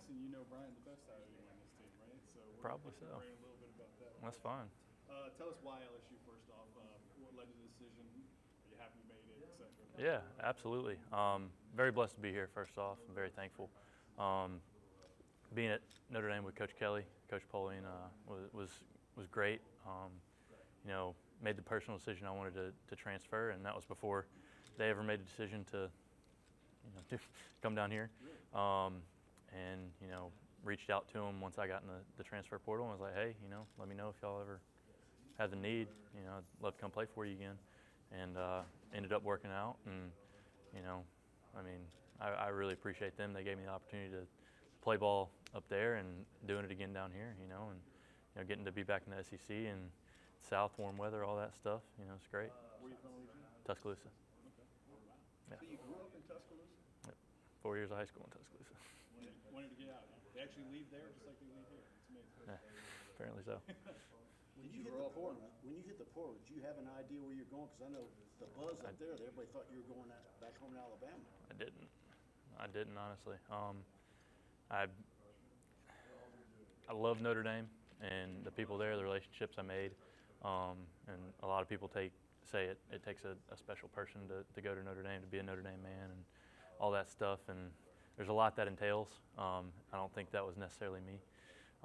guessing you know Brian the best out of anyone on this team, right? So we're Probably going to so. brain a little bit about that. That's fine. Tell us why LSU first off. What led to the decision? Are you happy you made it, etc.? Yeah, absolutely. Very blessed to be here. First off, I'm very thankful. Being at Notre Dame with Coach Kelly, Coach Pauline was great. Made the personal decision I wanted to transfer, and that was before they ever made a decision to come down here. And reached out to them once I got in the transfer portal and was like, hey, let me know if y'all ever have the need. I'd love to come play for you again. And ended up working out. And I really appreciate them. They gave me the opportunity to play ball up there and doing it again down here. And getting to be back in the SEC and South, warm weather, all that stuff. It's great. Where are you from originally? Tuscaloosa. Okay. Wow. Yeah. So you grew up in Tuscaloosa? Yep. 4 years of high school in Tuscaloosa. Wanted to get out. Huh? They actually leave there just like they leave here. It's amazing. Yeah, apparently so. When you hit the portal, did you have an idea where you're going? Because I know the buzz up there, everybody thought you were going back home to Alabama. I didn't honestly. I love Notre Dame and the people there, the relationships I made, and a lot of people say it takes a special person to go to Notre Dame, to be a Notre Dame man, and all that stuff. And there's a lot that entails. I don't think that was necessarily me.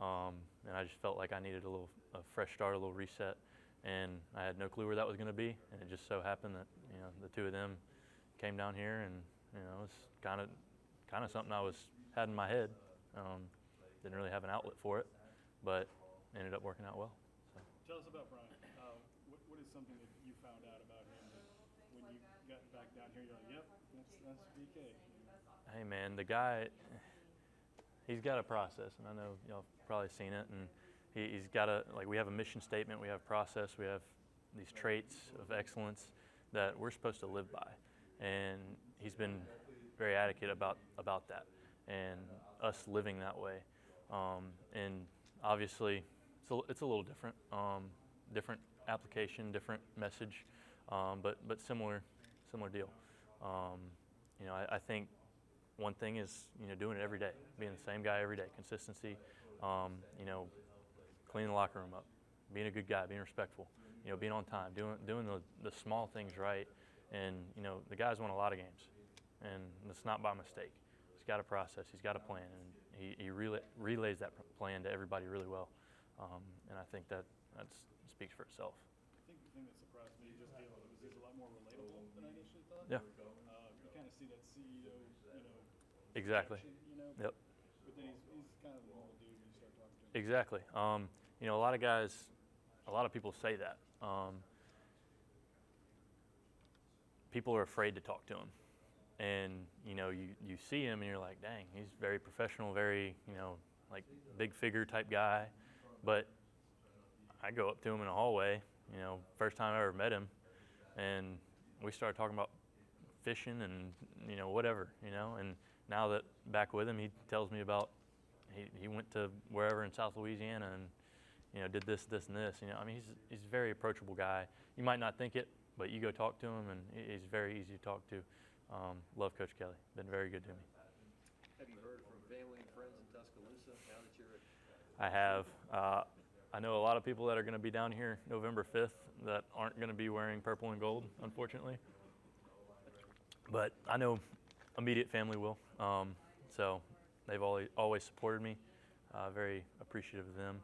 And I just felt like I needed a fresh start, a little reset, and I had no clue where that was going to be. And it just so happened that the two of them came down here, and it was kind of something I had in my head. Didn't really have an outlet for it, but ended up working out well. So. Tell us about Brian. What is something that you found out about him that when you got back down here, you're like, yep, that's BK. Hey man, the guy, he's got a process, and I know y'all have probably seen it. And he's got we have a mission statement, we have process, we have these traits of excellence that we're supposed to live by, and he's been very advocate about that and us living that way. And obviously, it's a little different, different application, different message, but similar deal. I think one thing is doing it every day, being the same guy every day, consistency. Cleaning the locker room up, being a good guy, being respectful. Being on time, doing the small things right. And the guy's won a lot of games, and it's not by mistake. He's got a process, he's got a plan, and he relays that plan to everybody really well. And I think that speaks for itself. I think the thing that surprised me just dealing with he's a lot more relatable than I initially thought. Yeah. You kind of see that CEO, Exactly. action, Yep. But then he's kind of a normal dude when you start talking to him. Exactly. A lot of guys, a lot of people say that. People are afraid to talk to him. And, you see him and you're like, dang, he's very professional, very, like big figure type guy. But I go up to him in a hallway, first time I ever met him, and we started talking about fishing and, whatever, and now that back with him, he tells me about he went to wherever in South Louisiana and, did this, and this. He's a very approachable guy. You might not think it, but you go talk to him, and he's very easy to talk to. Love Coach Kelly. Been very good to me. Have you heard from family and friends in Tuscaloosa now that you're at? I have. I know a lot of people that are going to be down here November 5th that aren't going to be wearing purple and gold, unfortunately. But I know immediate family will. So they've always supported me. Very appreciative of them,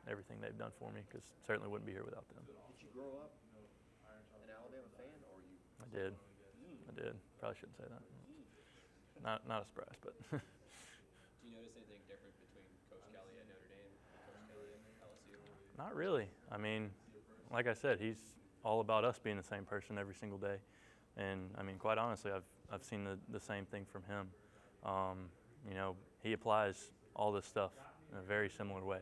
everything they've done for me, because certainly wouldn't be here without them. Did you grow up an Alabama fan, or you? I did. Probably shouldn't say that. Not a surprise, but. Do you notice anything different between Coach Kelly at Notre Dame and Coach Kelly at LSU? Not really. Like I said, he's all about us being the same person every single day. And quite honestly, I've seen the same thing from him. He applies all this stuff in a very similar way.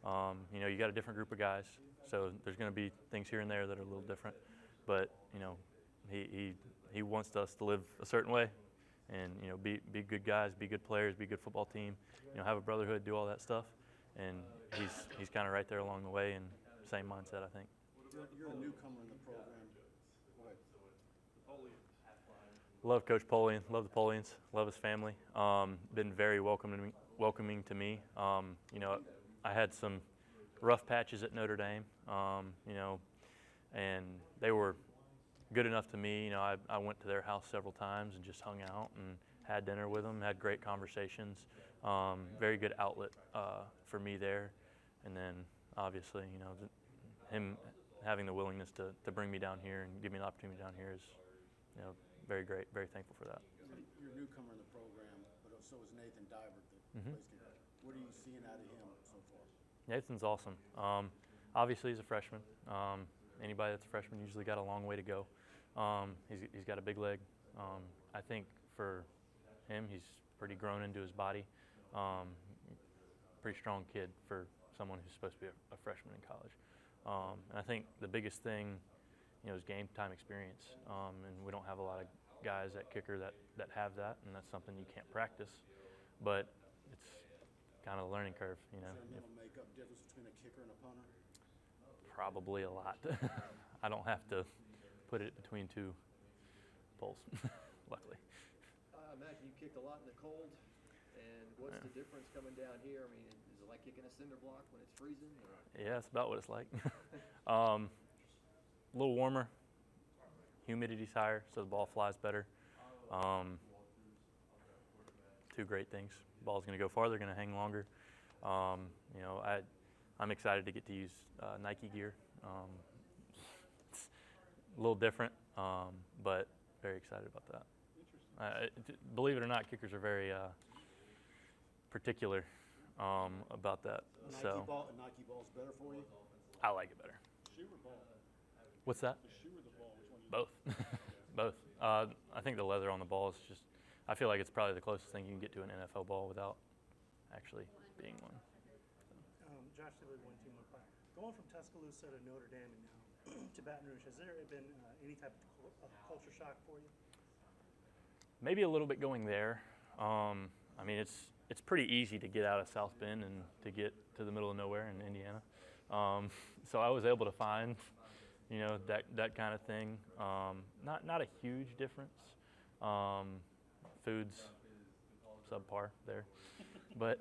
You got a different group of guys, so there's going to be things here and there that are a little different. But he wants us to live a certain way, and be good guys, be good players, be a good football team. Have a brotherhood, do all that stuff. And he's kind of right there along the way, and same mindset, I think. You're a newcomer in the program. Go ahead. Love Coach Polian. Love the Polians. Love his family. Been very welcoming to me. You know, I had some rough patches at Notre Dame. You know, and they were good enough to me. You know, I went to their house several times and just hung out and had dinner with them. Had great conversations. Very good outlet for me there. And then obviously, you know, him having the willingness to bring me down here and give me an opportunity down here is, you know, very great, very thankful for that. You're a newcomer in the program, but so is Nathan Divert, the place kicker. What are you seeing out of him so far? Nathan's awesome. Obviously, he's a freshman. Anybody that's a freshman usually got a long way to go. He's got a big leg. I think for him, he's pretty grown into his body. Pretty strong kid for someone who's supposed to be a freshman in college. And I think the biggest thing, you know, is game time experience. And we don't have a lot of guys at kicker that have that, and that's something you can't practice. But it's kind of a learning curve, you know. So it'll make up difference between a kicker and a punter? Probably a lot. I don't have to put it between two poles, luckily. I imagine you kicked a lot in the cold, and what's the difference coming down here? I mean, is it like kicking a cinder block when it's freezing? Or? Yeah, that's about what it's like. A little warmer, humidity's higher, so the ball flies better. Two great things. Ball's going to go farther, going to hang longer. You know, I'm excited to get to use Nike gear. It's a little different, but very excited about that. Believe it or not, kickers are very particular about that. A Nike ball's better for you? I like it better. Shoe or ball? What's that? The shoe or the ball? Which one? Both. Both. I think the leather on the ball is just, I feel like it's probably the closest thing you can get to an NFL ball without actually being one. Josh Dillard, 1 2 1 5. Going from Tuscaloosa to Notre Dame and now to Baton Rouge, has there been any type of culture shock for you? Maybe a little bit going there. I mean, it's pretty easy to get out of South Bend and to get to the middle of nowhere in Indiana. So I was able to find, you know, that kind of thing. Not a huge difference. Food's subpar there, but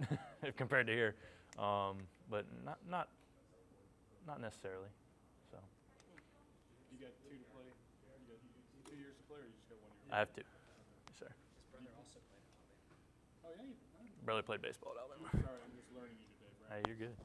compared to here, but not necessarily. So. You got 2 to play? You got 2 years to play, or you just got 1 year? I have 2. Yes, sir. His brother also played at Alabama. Oh, yeah? Brother played baseball at Alabama. Sorry, I'm just learning you today, Brad. Hey, you're good.